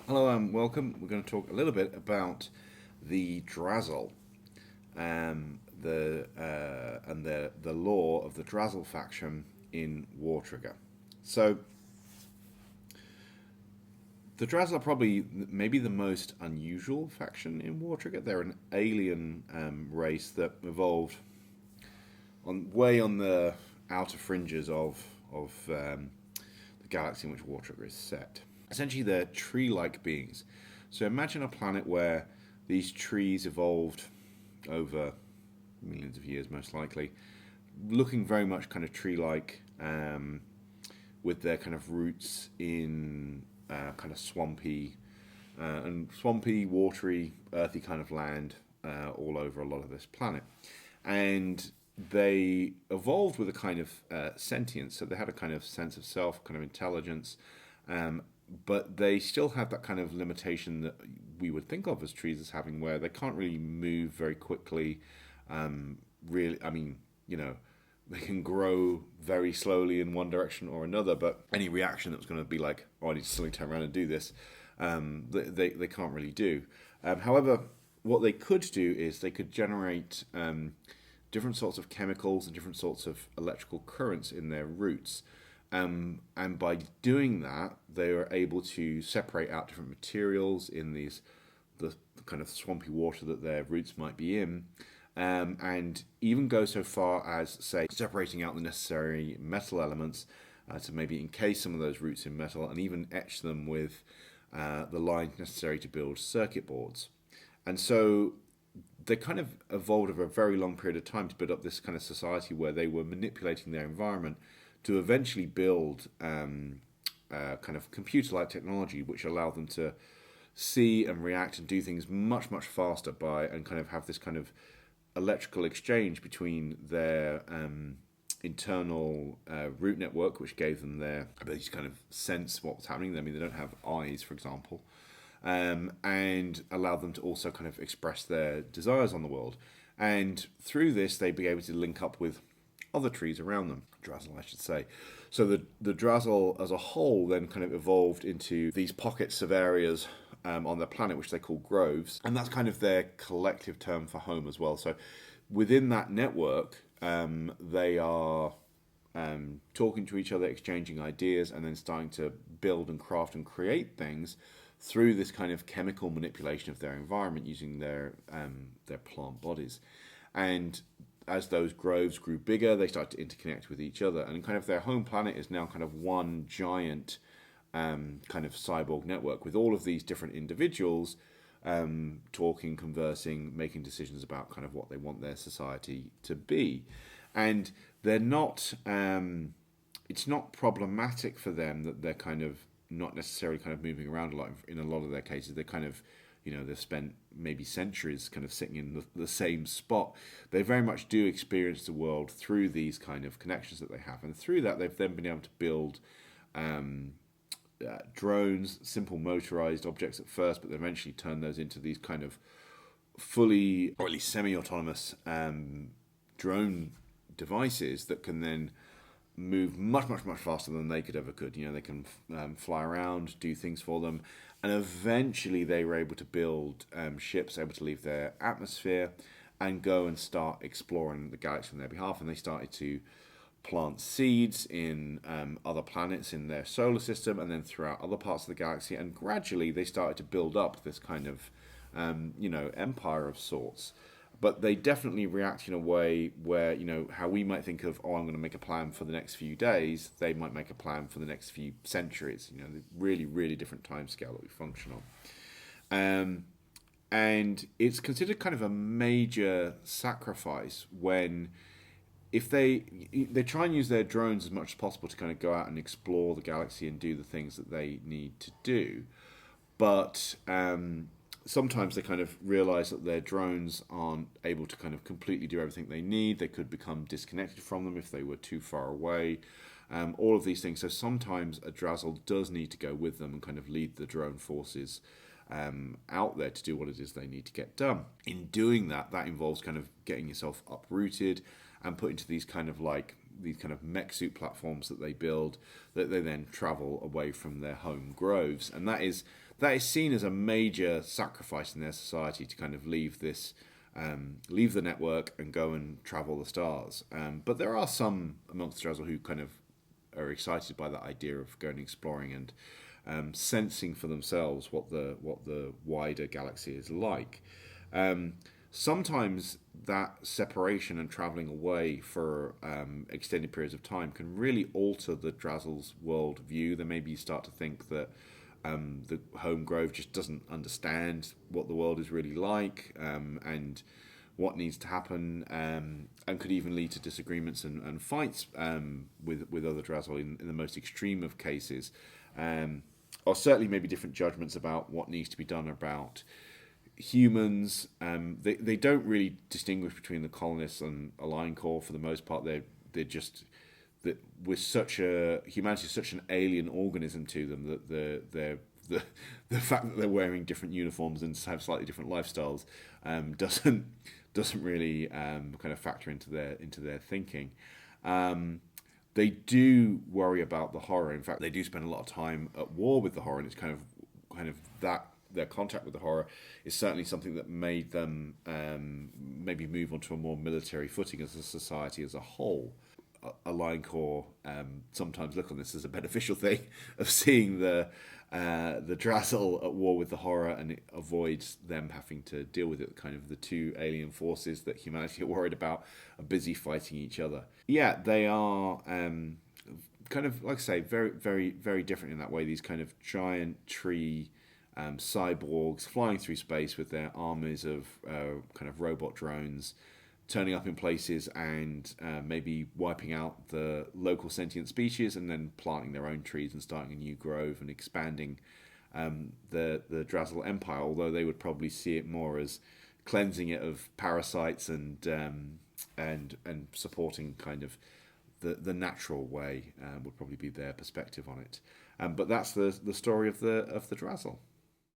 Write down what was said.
Hello and welcome. We're going to talk a little bit about the Drasil, the lore of the Drasil faction in War Trigger. So the Drasil are probably maybe the most unusual faction in War Trigger. They're an alien race that evolved way on the outer fringes of the galaxy in which War Trigger is set. Essentially, they're tree-like beings. So imagine a planet where these trees evolved over millions of years, most likely, looking very much kind of tree-like, with their kind of roots in kind of swampy, watery, earthy kind of land all over a lot of this planet. And they evolved with a kind of sentience, so they had a kind of sense of self, kind of intelligence, but they still have that kind of limitation that we would think of as trees as having, where they can't really move very quickly. Really, I mean, they can grow very slowly in one direction or another, but any reaction that was going to be like, oh, I need to suddenly turn around and do this, they can't really do. However, what they could do is they could generate different sorts of chemicals and different sorts of electrical currents in their roots. And by doing that, they are able to separate out different materials in the kind of swampy water that their roots might be in, and even go so far as, say, separating out the necessary metal elements to maybe encase some of those roots in metal and even etch them with the lines necessary to build circuit boards. And so they kind of evolved over a very long period of time to build up this kind of society where they were manipulating their environment to eventually build kind of computer-like technology which allowed them to see and react and do things much, much faster and kind of have this kind of electrical exchange between their internal root network, which gave them their ability to kind of sense what was happening. I mean, they don't have eyes, for example, and allowed them to also kind of express their desires on the world. And through this, they'd be able to link up with other trees around them, Drasil, I should say. So the Drasil as a whole then kind of evolved into these pockets of areas on their planet, which they call groves, and that's kind of their collective term for home as well. So within that network, they are talking to each other, exchanging ideas, and then starting to build and craft and create things through this kind of chemical manipulation of their environment using their plant bodies. And as those groves grew bigger, they started to interconnect with each other, and kind of their home planet is now kind of one giant kind of cyborg network with all of these different individuals talking, conversing, making decisions about kind of what they want their society to be. And they're not, it's not problematic for them that they're kind of not necessarily kind of moving around a lot. In a lot of their cases, they're kind of, they've spent maybe centuries kind of sitting in the same spot. They very much do experience the world through these kind of connections that they have. And through that, they've then been able to build drones, simple motorized objects at first, but they eventually turn those into these kind of fully, or at least semi-autonomous drone devices that can then move much, much, much faster than they could ever could. They can fly around, do things for them, and eventually they were able to build ships able to leave their atmosphere and go and start exploring the galaxy on their behalf. And they started to plant seeds in other planets in their solar system and then throughout other parts of the galaxy. And gradually they started to build up this kind of, empire of sorts. But they definitely react in a way where, how we might think of, I'm going to make a plan for the next few days, they might make a plan for the next few centuries. The really, really different timescale that we function on. And it's considered kind of a major sacrifice when, if they try and use their drones as much as possible to kind of go out and explore the galaxy and do the things that they need to do. But sometimes they kind of realize that their drones aren't able to kind of completely do everything they need. They could become disconnected from them if they were too far away. All of these things. So sometimes a Drasil does need to go with them and kind of lead the drone forces out there to do what it is they need to get done. In doing that, that involves kind of getting yourself uprooted and put into these kind of mech suit platforms that they build, that they then travel away from their home groves. And that is seen as a major sacrifice in their society to kind of leave the network and go and travel the stars. But there are some amongst the Drasil who kind of are excited by that idea of going exploring and sensing for themselves what the wider galaxy is like. Sometimes that separation and travelling away for extended periods of time can really alter the Drasil's world view. They maybe start to think that the home grove just doesn't understand what the world is really like, and what needs to happen, and could even lead to disagreements and fights with other Drasil in the most extreme of cases, or certainly maybe different judgments about what needs to be done about humans. They don't really distinguish between the colonists and Align Corps for the most part. They're just that humanity is such an alien organism to them that the fact that they're wearing different uniforms and have slightly different lifestyles doesn't really kind of factor into their thinking. They do worry about the horror. In fact, they do spend a lot of time at war with the horror, and it's kind of that their contact with the horror is certainly something that made them maybe move onto a more military footing as a society as a whole. Align Corps sometimes look on this as a beneficial thing of seeing the Drasil at war with the horror, and it avoids them having to deal with it. Kind of the two alien forces that humanity are worried about are busy fighting each other. Yeah, they are kind of, like I say, very, very, very different in that way. These kind of giant tree cyborgs flying through space with their armies of kind of robot drones, turning up in places and maybe wiping out the local sentient species, and then planting their own trees and starting a new grove and expanding the Drasil Empire, although they would probably see it more as cleansing it of parasites and supporting kind of the natural way would probably be their perspective on it. But that's the story of the Drasil.